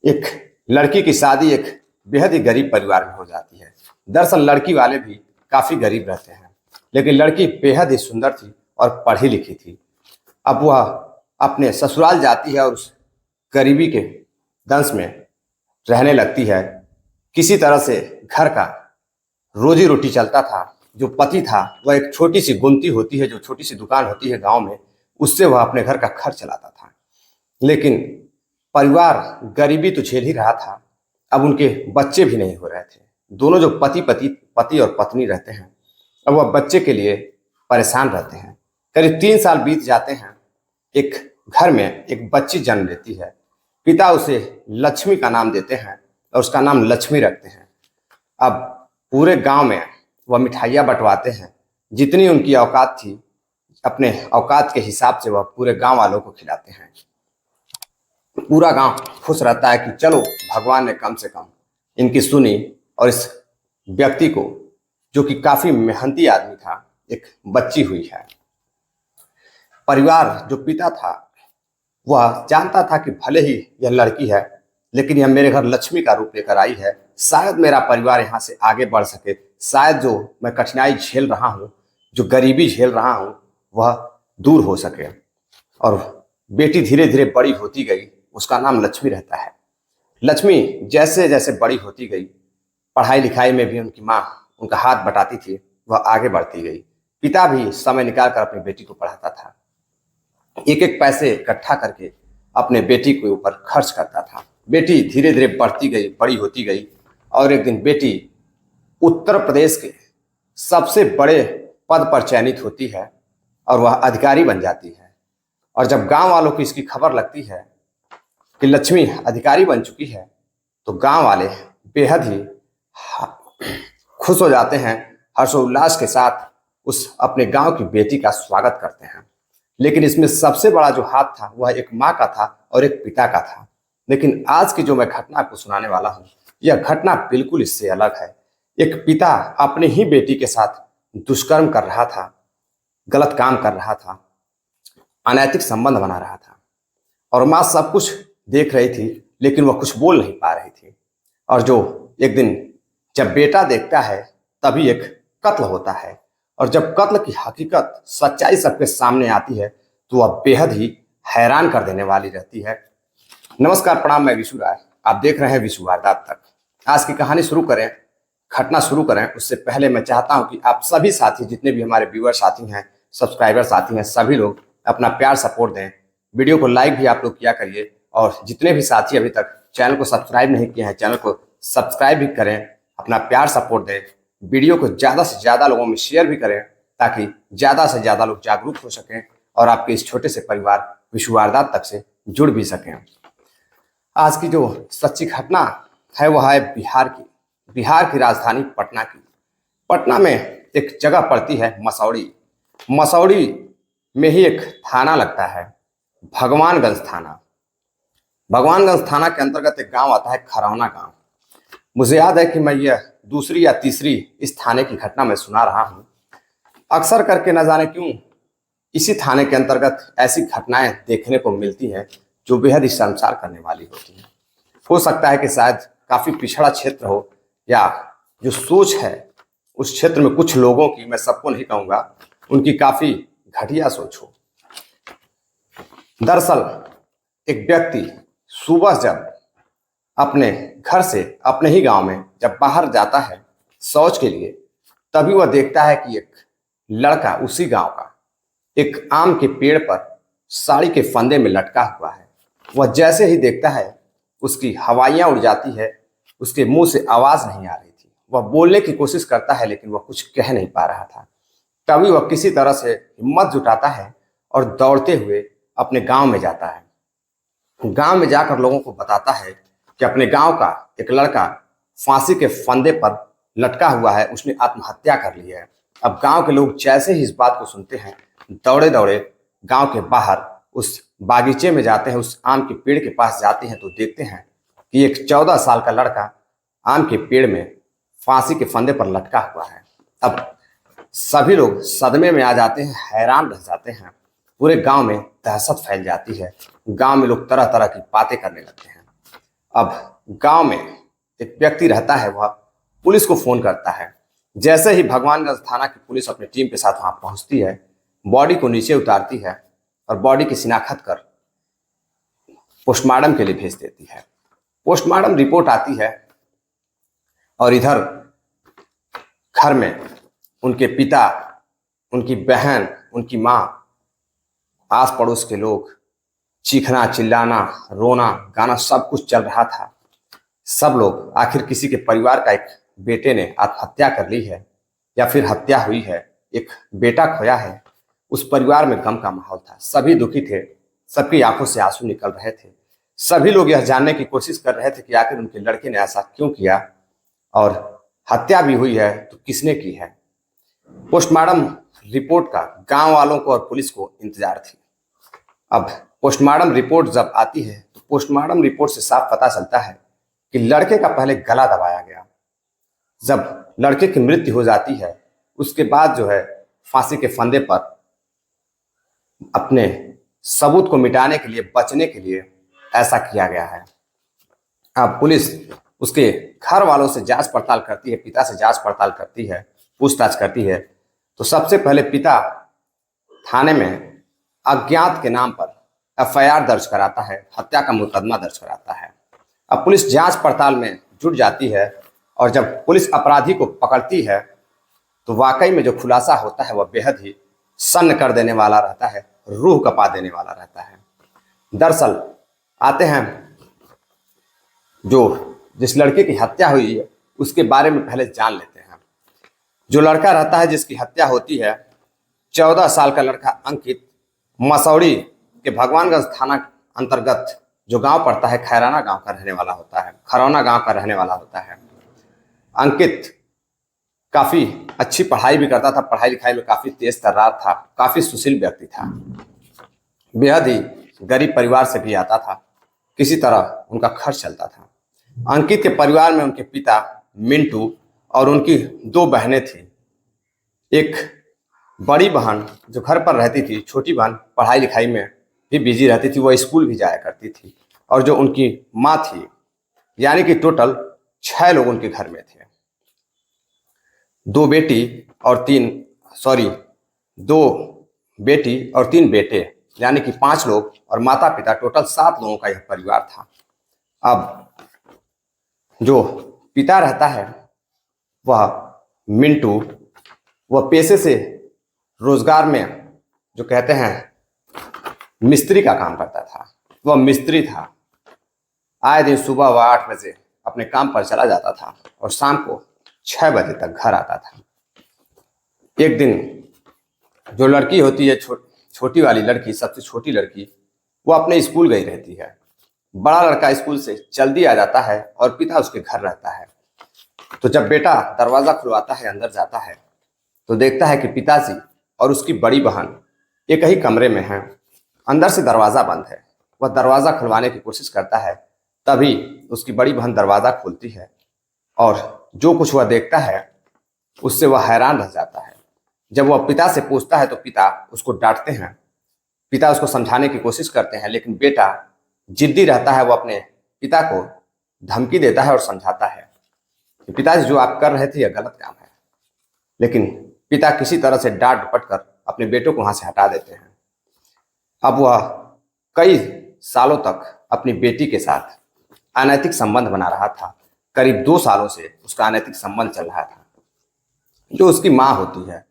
एक लड़की की शादी एक बेहद ही गरीब परिवार में हो जाती है। दरअसल लड़की वाले भी काफी गरीब रहते हैं, लेकिन लड़की बेहद ही सुंदर थी और पढ़ी लिखी थी। अब वह अपने ससुराल जाती है और उस गरीबी के दंश में रहने लगती है। किसी तरह से घर का रोजी रोटी चलता था। जो पति था वह एक छोटी सी गुमती होती है, जो छोटी सी दुकान होती है गांव में, उससे वह अपने घर का खर्च चलाता था। लेकिन परिवार गरीबी तो झेल ही रहा था, अब उनके बच्चे भी नहीं हो रहे थे। दोनों जो पति और पत्नी रहते हैं, अब वह बच्चे के लिए परेशान रहते हैं। करीब 3 साल बीत जाते हैं। एक घर में एक बच्ची जन्म लेती है। पिता उसे लक्ष्मी का नाम देते हैं और उसका नाम लक्ष्मी रखते हैं। अब पूरे गांव में वह मिठाइयाँ बंटवाते हैं। जितनी उनकी औकात थी, अपने औकात के हिसाब से वह पूरे गांव वालों को खिलाते हैं। पूरा गांव खुश रहता है कि चलो भगवान ने कम से कम इनकी सुनी और इस व्यक्ति को, जो कि काफी मेहनती आदमी था, एक बच्ची हुई है। परिवार जो पिता था वह जानता था कि भले ही यह लड़की है, लेकिन यह मेरे घर लक्ष्मी का रूप लेकर आई है। शायद मेरा परिवार यहाँ से आगे बढ़ सके, शायद जो मैं कठिनाई झेल रहा हूँ, जो गरीबी झेल रहा हूँ, वह दूर हो सके। और बेटी धीरे धीरे बड़ी होती गई। उसका नाम लक्ष्मी रहता है। लक्ष्मी जैसे जैसे बड़ी होती गई, पढ़ाई लिखाई में भी उनकी माँ उनका हाथ बटाती थी, वह आगे बढ़ती गई। पिता भी समय निकाल कर अपनी बेटी को पढ़ाता था। एक एक पैसे इकट्ठा करके अपने बेटी के ऊपर खर्च करता था। बेटी धीरे धीरे बढ़ती गई, बड़ी होती गई, और एक दिन बेटी उत्तर प्रदेश के सबसे बड़े पद पर चयनित होती है और वह अधिकारी बन जाती है। और जब गांव वालों को इसकी खबर लगती है कि लक्ष्मी अधिकारी बन चुकी है, तो गांव वाले बेहद ही खुश हो जाते हैं। हर्षोल्लास के साथ उस अपने गांव की बेटी का स्वागत करते हैं। लेकिन इसमें सबसे बड़ा जो हाथ था वह एक माँ का था और एक पिता का था। लेकिन आज की जो मैं घटना आपको सुनाने वाला हूँ, यह घटना बिल्कुल इससे अलग है। एक पिता अपने ही बेटी के साथ दुष्कर्म कर रहा था, गलत काम कर रहा था, अनैतिक संबंध बना रहा था, और माँ सब कुछ देख रही थी, लेकिन वह कुछ बोल नहीं पा रही थी। और जो एक दिन जब बेटा देखता है, तभी एक कत्ल होता है। और जब कत्ल की हकीकत, सच्चाई सबके सामने आती है, तो वह बेहद ही हैरान कर देने वाली रहती है। नमस्कार, प्रणाम, मैं विशु राय। आप देख रहे हैं विशु वारदात तक। आज की कहानी शुरू करें, घटना शुरू करें, उससे पहले मैं चाहता हूं कि आप सभी साथी, जितने भी हमारे व्यूअर साथी हैं, सब्सक्राइबर साथी हैं, सभी लोग अपना प्यार सपोर्ट दें। वीडियो को लाइक भी आप लोग किया करिए, और जितने भी साथी अभी तक चैनल को सब्सक्राइब नहीं किए हैं, चैनल को सब्सक्राइब भी करें, अपना प्यार सपोर्ट दें। वीडियो को ज़्यादा से ज़्यादा लोगों में शेयर भी करें, ताकि ज़्यादा से ज़्यादा लोग जागरूक हो सकें और आपके इस छोटे से परिवार विशु वारदात तक से जुड़ भी सकें। आज की जो सच्ची घटना है वह है बिहार की राजधानी पटना की। पटना में एक जगह पड़ती है मसौड़ी। मसौड़ी में ही एक थाना लगता है, भगवानगंज थाना। भगवानगंज थाना के अंतर्गत एक गांव आता है, खरौना गांव। मुझे याद है कि मैं यह दूसरी या तीसरी इस थाने की घटना मैं सुना रहा हूँ। अक्सर करके न जाने क्यों इसी थाने के अंतर्गत ऐसी घटनाएं देखने को मिलती हैं जो बेहद ही शर्मसार करने वाली होती हैं। हो सकता है कि शायद काफी पिछड़ा क्षेत्र हो, या जो सोच है उस क्षेत्र में कुछ लोगों की, मैं सबको नहीं कहूँगा, उनकी काफी घटिया सोच हो। दरअसल एक व्यक्ति सुबह जब अपने घर से, अपने ही गांव में जब बाहर जाता है शौच के लिए, तभी वह देखता है कि एक लड़का उसी गांव का एक आम के पेड़ पर साड़ी के फंदे में लटका हुआ है। वह जैसे ही देखता है, उसकी हवाइयां उड़ जाती है, उसके मुंह से आवाज नहीं आ रही थी। वह बोलने की कोशिश करता है, लेकिन वह कुछ कह नहीं पा रहा था। तभी वह किसी तरह से हिम्मत जुटाता है और दौड़ते हुए अपने गांव में जाता है। गांव में जाकर लोगों को बताता है कि अपने गांव का एक लड़का फांसी के फंदे पर लटका हुआ है, उसने आत्महत्या कर ली है। अब गांव के लोग जैसे ही इस बात को सुनते हैं, दौड़े दौड़े गांव के बाहर उस बागीचे में जाते हैं, उस आम के पेड़ के पास जाते हैं, तो देखते हैं कि एक 14 साल का लड़का आम के पेड़ में फांसी के फंदे पर लटका हुआ है। अब सभी लोग सदमे में आ जाते हैं, हैरान रह जाते हैं। पूरे गांव में दहशत फैल जाती है। गांव में लोग तरह तरह की बातें करने लगते हैं। अब गांव में एक व्यक्ति रहता है, वह पुलिस को फोन करता है। जैसे ही भगवानगंज थाना की पुलिस अपनी टीम के साथ वहां पहुंचती है, बॉडी को नीचे उतारती है और बॉडी की शिनाख्त कर पोस्टमार्टम के लिए भेज देती है। पोस्टमार्टम रिपोर्ट आती है और इधर घर में उनके पिता, उनकी बहन, उनकी माँ, आस पड़ोस के लोग, चीखना, चिल्लाना, रोना, गाना सब कुछ चल रहा था। सब लोग, आखिर किसी के परिवार का एक बेटे ने आत्महत्या कर ली है या फिर हत्या हुई है, एक बेटा खोया है, उस परिवार में गम का माहौल था। सभी दुखी थे, सबकी आंखों से आंसू निकल रहे थे। सभी लोग यह जानने की कोशिश कर रहे थे कि आखिर उनके लड़के ने ऐसा क्यों किया, और हत्या भी हुई है तो किसने की है। पोस्टमार्टम रिपोर्ट का गांव वालों को और पुलिस को इंतजार थी। अब पोस्टमार्टम रिपोर्ट जब आती है तो पोस्टमार्टम रिपोर्ट से साफ पता चलता है कि लड़के का पहले गला दबाया गया। जब लड़के की मृत्यु हो जाती है, उसके बाद जो है फांसी के फंदे पर अपने सबूत को मिटाने के लिए, बचने के लिए ऐसा किया गया है। अब पुलिस उसके घर वालों से जांच पड़ताल करती है, पिता से जांच पड़ताल करती है, पूछताछ करती है। तो सबसे पहले पिता थाने में अज्ञात के नाम पर एफआईआर दर्ज कराता है, हत्या का मुकदमा दर्ज कराता है। अब पुलिस जांच पड़ताल में जुट जाती है और जब पुलिस अपराधी को पकड़ती है तो वाकई में जो खुलासा होता है वह बेहद ही सन्न कर देने वाला रहता है, रूह कपा देने वाला रहता है। दरअसल आते हैं जो जिस लड़के की हत्या हुई है उसके बारे में पहले जान लेते हैं। जो लड़का रहता है जिसकी हत्या होती है, 14 साल का लड़का अंकित, मसौड़ी के भगवानगंज थाना अंतर्गत जो गांव पड़ता है, खैराना गांव का रहने वाला होता है, खरौना गांव का रहने वाला होता है। अंकित काफी अच्छी पढ़ाई भी करता था, पढ़ाई लिखाई में काफी तेज तर्रार था, काफी सुशील व्यक्ति था, बेहद ही गरीब परिवार से भी आता था, किसी तरह उनका खर्च चलता था। अंकित के परिवार में उनके पिता मिंटू और उनकी 2 बहनें थी। एक बड़ी बहन जो घर पर रहती थी, छोटी बहन पढ़ाई लिखाई में भी बिजी रहती थी, वह स्कूल भी जाया करती थी। और जो उनकी माँ थी, यानी कि टोटल 6 लोग उनके घर में थे। 2 बेटी और 3 बेटे, यानी कि 5 लोग, और माता पिता, टोटल 7 लोगों का यह परिवार था। अब जो पिता रहता है वह मिंटू, वह पेशे से रोजगार में जो कहते हैं मिस्त्री का काम करता था। वह मिस्त्री था। आए दिन सुबह वह 8 बजे अपने काम पर चला जाता था और शाम को 6 बजे तक घर आता था। एक दिन जो लड़की होती है, छोटी वाली लड़की, सबसे छोटी लड़की, वो अपने स्कूल गई रहती है। बड़ा लड़का स्कूल से जल्दी आ जाता है और पिता उसके घर रहता है। तो जब बेटा दरवाजा खुलवाता है, अंदर जाता है, तो देखता है कि पिताजी और उसकी बड़ी बहन एक ही कमरे में हैं। अंदर से दरवाजा बंद है। वह दरवाजा खुलवाने की कोशिश करता है, तभी उसकी बड़ी बहन दरवाजा खोलती है और जो कुछ वह देखता है उससे वह हैरान रह जाता है। जब वह पिता से पूछता है तो पिता उसको डांटते हैं, पिता उसको समझाने की कोशिश करते हैं, लेकिन बेटा जिद्दी रहता है। वो अपने पिता को धमकी देता है और समझाता है कि पिताजी जो आप कर रहे थे यह गलत काम है। लेकिन पिता किसी तरह से डांट डपट कर अपने बेटों को वहां से हटा देते हैं। अब वह कई सालों तक अपनी बेटी के साथ अनैतिक संबंध बना रहा था। करीब 2 सालों से उसका अनैतिक संबंध चल रहा था। जो उसकी माँ होती है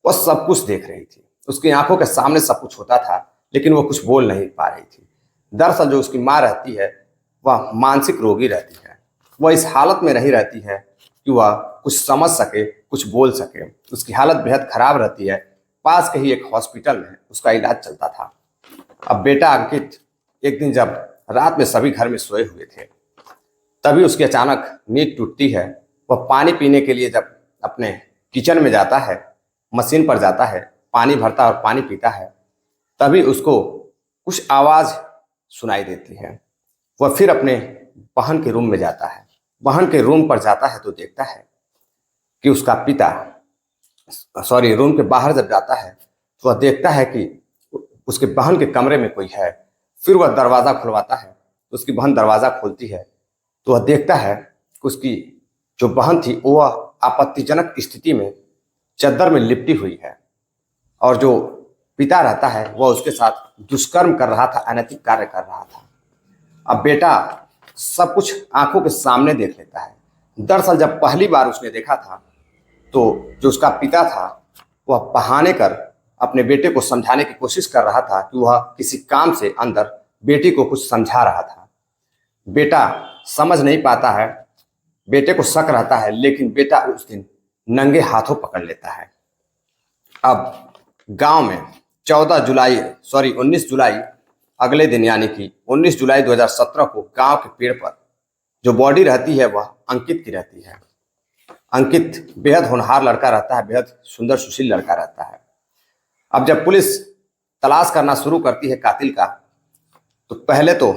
वह सब कुछ देख रही थी, उसकी आंखों के सामने सब कुछ होता था, लेकिन वो कुछ बोल नहीं पा रही थी। दरअसल जो उसकी माँ रहती है वह मानसिक रोगी रहती है। वह इस हालत में नहीं रहती है कि वह कुछ समझ सके, कुछ बोल सके। उसकी हालत बेहद खराब रहती है। पास के ही एक हॉस्पिटल में उसका इलाज चलता था। अब बेटा अंकित एक दिन जब रात में सभी घर में सोए हुए थे, तभी उसकी अचानक नींद टूटती है। वह पानी पीने के लिए जब अपने किचन में जाता है, मशीन पर जाता है, पानी भरता और पानी पीता है, तभी उसको कुछ आवाज़ सुनाई देती है। वह फिर अपने बहन के रूम में जाता है। बहन के रूम पर जाता है तो देखता है कि उसका पिता, रूम के बाहर जब जाता है तो वह देखता है कि उसके बहन के कमरे में कोई है। फिर वह दरवाज़ा खुलवाता है, उसकी बहन दरवाज़ा खोलती है तो वह देखता है कि उसकी जो बहन थी वह आपत्तिजनक स्थिति में चद्दर में लिपटी हुई है, और जो पिता रहता है वह उसके साथ दुष्कर्म कर रहा था, अनैतिक कार्य कर रहा था। अब बेटा सब कुछ आंखों के सामने देख लेता है। दरअसल जब पहली बार उसने देखा था तो जो उसका पिता था वह बहाने कर अपने बेटे को समझाने की कोशिश कर रहा था कि वह किसी काम से अंदर बेटी को कुछ समझा रहा था। बेटा समझ नहीं पाता है, बेटे को शक रहता है, लेकिन बेटा उस दिन नंगे हाथों पकड़ लेता है। अब गांव में 19 जुलाई अगले दिन यानी कि 19 जुलाई 2017 को गांव के पेड़ पर जो बॉडी रहती है वह अंकित की रहती है। अंकित बेहद होनहार लड़का रहता है, बेहद सुंदर सुशील लड़का रहता है। अब जब पुलिस तलाश करना शुरू करती है कातिल का, तो पहले तो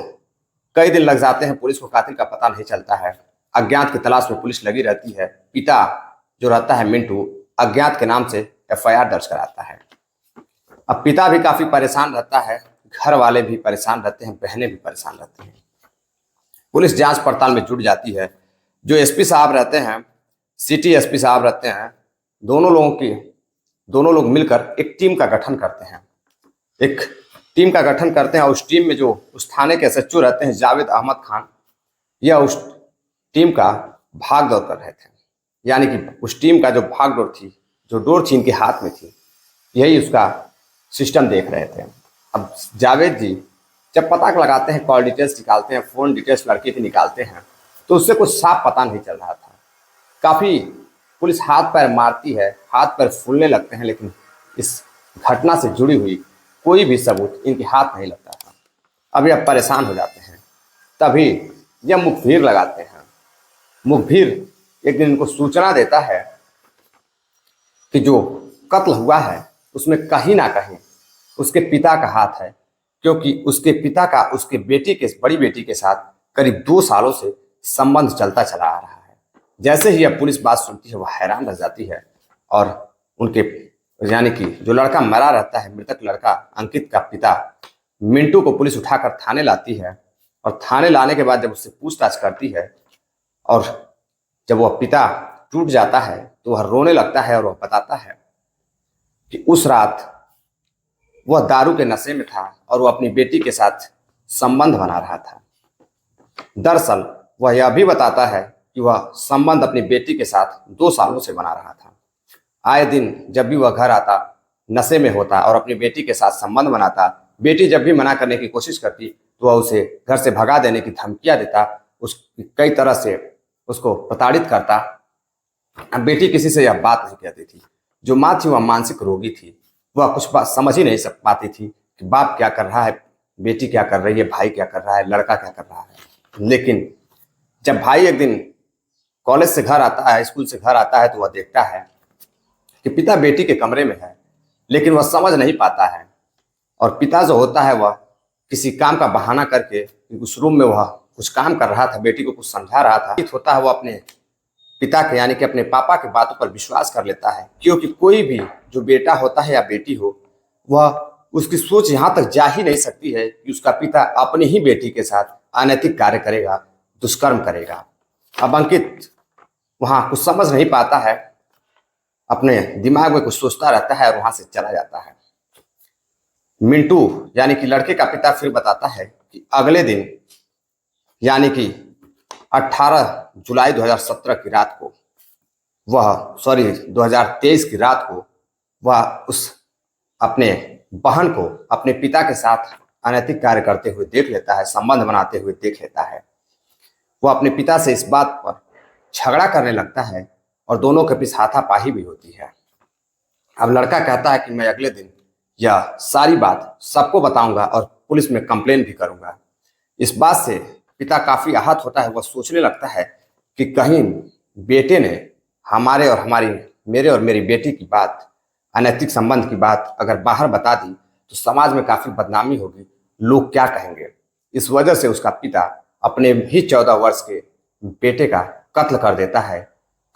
कई दिन लग जाते हैं, पुलिस को कातिल का पता नहीं चलता है। अज्ञात की तलाश में पुलिस लगी रहती है। पिता जो रहता है मिंटू अज्ञात के नाम से एफआईआर दर्ज कराता है। अब पिता भी काफी परेशान रहता है, घर वाले भी परेशान रहते हैं, बहनें भी परेशान रहती हैं। पुलिस जांच पड़ताल में जुट जाती है। जो एसपी साहब रहते हैं, सिटी एसपी साहब रहते हैं, दोनों लोग मिलकर एक टीम का गठन करते हैं। एक टीम का गठन करते हैं और उस टीम में जो उस थाने के एसएचओ रहते हैं जावेद अहमद खान, यह उस टीम का भाग दौड़ कर रहे थे। यानी कि उस टीम का जो भाग दौड़ थी, जो डोर थी इनके हाथ में थी, यही उसका सिस्टम देख रहे थे। अब जावेद जी जब पता लगाते हैं, कॉल डिटेल्स निकालते हैं, फोन डिटेल्स लड़के की निकालते हैं, तो उससे कुछ साफ पता नहीं चल रहा था। काफी पुलिस हाथ पैर मारती है, हाथ पैर फूलने लगते हैं, लेकिन इस घटना से जुड़ी हुई कोई भी सबूत इनके हाथ नहीं लगता था। अब यह परेशान हो जाते हैं। तभी यह मुखबिर लगाते हैं। मुखबिर एक दिन इनको सूचना देता है कि जो कत्ल हुआ है उसमें कहीं ना कहीं उसके पिता का हाथ है, क्योंकि उसके पिता का उसके बड़ी बेटी के साथ करीब 2 सालों से संबंध चलता चला आ रहा है। जैसे ही यह पुलिस बात सुनती है वह हैरान रह जाती है, और उनके यानी कि जो लड़का मरा रहता है, मृतक लड़का अंकित का पिता मिंटू को पुलिस उठाकर थाने लाती है। और थाने लाने के बाद जब उससे पूछताछ करती है और जब वह पिता टूट जाता है तो वह रोने लगता है और वह बताता है कि उस रात वह दारू के नशे में था और वह अपनी बेटी के साथ संबंध बना रहा था। दरअसल वह यह भी बताता है कि वह संबंध अपनी बेटी के साथ 2 सालों से बना रहा था। आए दिन जब भी वह घर आता नशे में होता और अपनी बेटी के साथ संबंध बनाता। बेटी जब भी मना करने की कोशिश करती तो वह उसे घर से भगा देने की धमकियां देता, कई तरह से उसको प्रताड़ित करता। बेटी किसी से यह बात नहीं कहती थी। जो माँ थी वह मानसिक रोगी थी, वह कुछ बात समझ ही नहीं पाती थी कि बाप क्या कर रहा है, बेटी क्या कर रही है, भाई क्या कर रहा है, लड़का क्या कर रहा है। लेकिन जब भाई एक दिन कॉलेज से घर आता है, स्कूल से घर आता है, तो वह देखता है कि पिता बेटी के कमरे में है, लेकिन वह समझ नहीं पाता है। और पिता जो होता है वह किसी काम का बहाना करके उस रूम में वह कुछ काम कर रहा था, बेटी को कुछ समझा रहा था। होता है वह अपने पिता के यानी कि अपने पापा के बातों पर विश्वास कर लेता है, क्योंकि कोई भी जो बेटा होता है या बेटी हो, वह उसकी सोच यहाँ तक जा ही नहीं सकती है कि उसका पिता अपनी ही बेटी के साथ अनैतिक कार्य करेगा, दुष्कर्म करेगा। अब अंकित वहां कुछ समझ नहीं पाता है, अपने दिमाग में कुछ सोचता रहता है और वहां से चला जाता है। मिंटू यानी कि लड़के का पिता फिर बताता है कि अगले दिन यानी कि 18 जुलाई 2017 की रात को 2023 की रात को वह उस अपने बहन को अपने पिता के साथ अनैतिक कार्य करते हुए देख लेता है, संबंध बनाते हुए देख लेता है। वह अपने पिता से इस बात पर झगड़ा करने लगता है और दोनों के बीच हाथापाई भी होती है। अब लड़का कहता है कि मैं अगले दिन यह सारी बात सबको बताऊंगा और पुलिस में कंप्लेन भी करूंगा। इस बात से पिता काफी आहत होता है। वह सोचने लगता है कि कहीं बेटे ने मेरे और मेरी बेटी की बात, अनैतिक संबंध की बात अगर बाहर बता दी तो समाज में काफी बदनामी होगी, लोग क्या कहेंगे। इस वजह से उसका पिता अपने ही 14 वर्ष के बेटे का कत्ल कर देता है।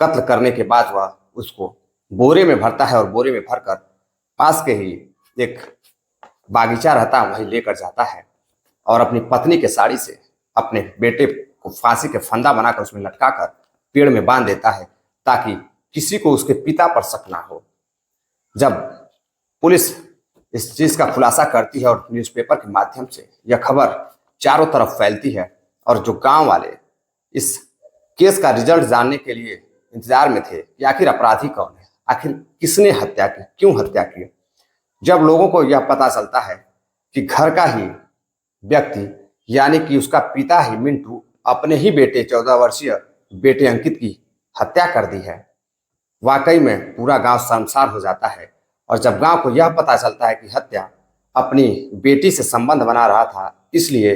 कत्ल करने के बाद वह उसको बोरे में भरता है और बोरे में भरकर पास के ही एक बागीचा रहता है वहीं लेकर जाता है और अपनी पत्नी के साड़ी से अपने बेटे उसको फांसी के फंदा बनाकर उसमें लटकाकर पेड़ में बांध देता है ताकि किसी को उसके पिता पर शक ना हो। जब पुलिस इस चीज का खुलासा करती है और न्यूज़पेपर के माध्यम से यह खबर चारों तरफ फैलती है और जो गांव वाले इस केस का रिजल्ट जानने के लिए इंतजार में थे कि आखिर अपराधी कौन है, आखिर किसने हत्या की, क्यों हत्या की, जब लोगों को यह पता चलता है कि घर का ही व्यक्ति यानी कि उसका पिता ही मिंटू अपने ही बेटे 14 वर्षीय बेटे अंकित की हत्या कर दी है, वाकई में पूरा गांव शर्मसार हो जाता है। और जब गांव को यह पता चलता है कि हत्या अपनी बेटी से संबंध बना रहा था, इसलिए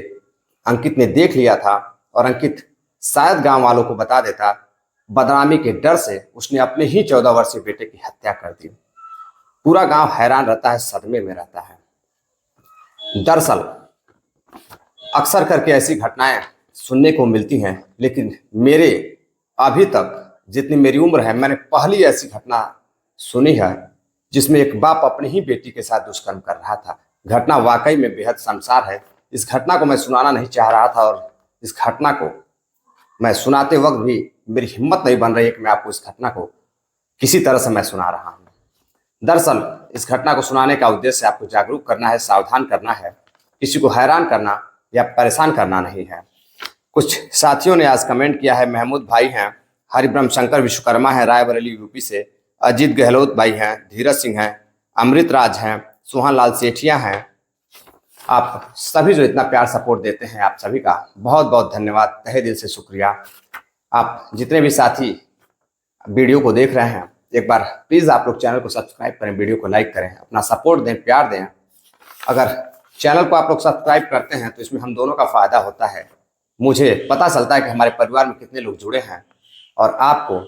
अंकित ने देख लिया था और अंकित शायद गांव वालों को बता देता, बदनामी के डर से उसने अपने ही 14 वर्षीय बेटे की हत्या कर दी। पूरा गांव हैरान रहता है, सदमे में रहता है। दरअसल अक्सर करके ऐसी घटनाएं सुनने को मिलती हैं, लेकिन मेरे अभी तक जितनी मेरी उम्र है, मैंने पहली ऐसी घटना सुनी है जिसमें एक बाप अपनी ही बेटी के साथ दुष्कर्म कर रहा था। घटना वाकई में बेहद शर्मसार है। इस घटना को मैं सुनाना नहीं चाह रहा था और इस घटना को मैं सुनाते वक्त भी मेरी हिम्मत नहीं बन रही है कि मैं आपको इस घटना को किसी तरह से मैं सुना रहा हूँ। दरअसल इस घटना को सुनाने का उद्देश्य आपको जागरूक करना है, सावधान करना है, किसी को हैरान करना या परेशान करना नहीं है। कुछ साथियों ने आज कमेंट किया है, महमूद भाई हैं, हरिब्रह्म शंकर विश्वकर्मा है रायबरेली यूपी से, अजीत गहलोत भाई हैं, धीरज सिंह हैं, अमृत राज हैं, सुहान लाल सेठिया हैं। आप सभी जो इतना प्यार सपोर्ट देते हैं, आप सभी का बहुत बहुत धन्यवाद, तहे दिल से शुक्रिया। आप जितने भी साथी वीडियो को देख रहे हैं, एक बार प्लीज़ आप लोग चैनल को सब्सक्राइब करें, वीडियो को लाइक करें, अपना सपोर्ट दें, प्यार दें। अगर चैनल को आप लोग सब्सक्राइब करते हैं तो इसमें हम दोनों का फ़ायदा होता है। मुझे पता चलता है कि हमारे परिवार में कितने लोग जुड़े हैं। और आपको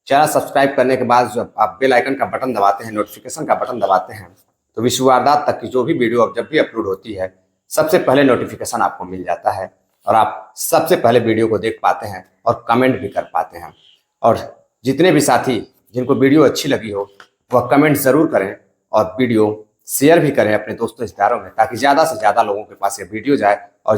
चैनल सब्सक्राइब करने के बाद जब आप बेल आइकन का बटन दबाते हैं, नोटिफिकेशन का बटन दबाते हैं, तो विश्व वारदात तक की जो भी वीडियो अब जब भी अपलोड होती है, सबसे पहले नोटिफिकेशन आपको मिल जाता है और आप सबसे पहले वीडियो को देख पाते हैं और कमेंट भी कर पाते हैं। और जितने भी साथी जिनको वीडियो अच्छी लगी हो वह कमेंट ज़रूर करें और वीडियो शेयर भी करें अपने दोस्तों रिश्तेदारों में, ताकि ज़्यादा से ज़्यादा लोगों के पास ये वीडियो जाए और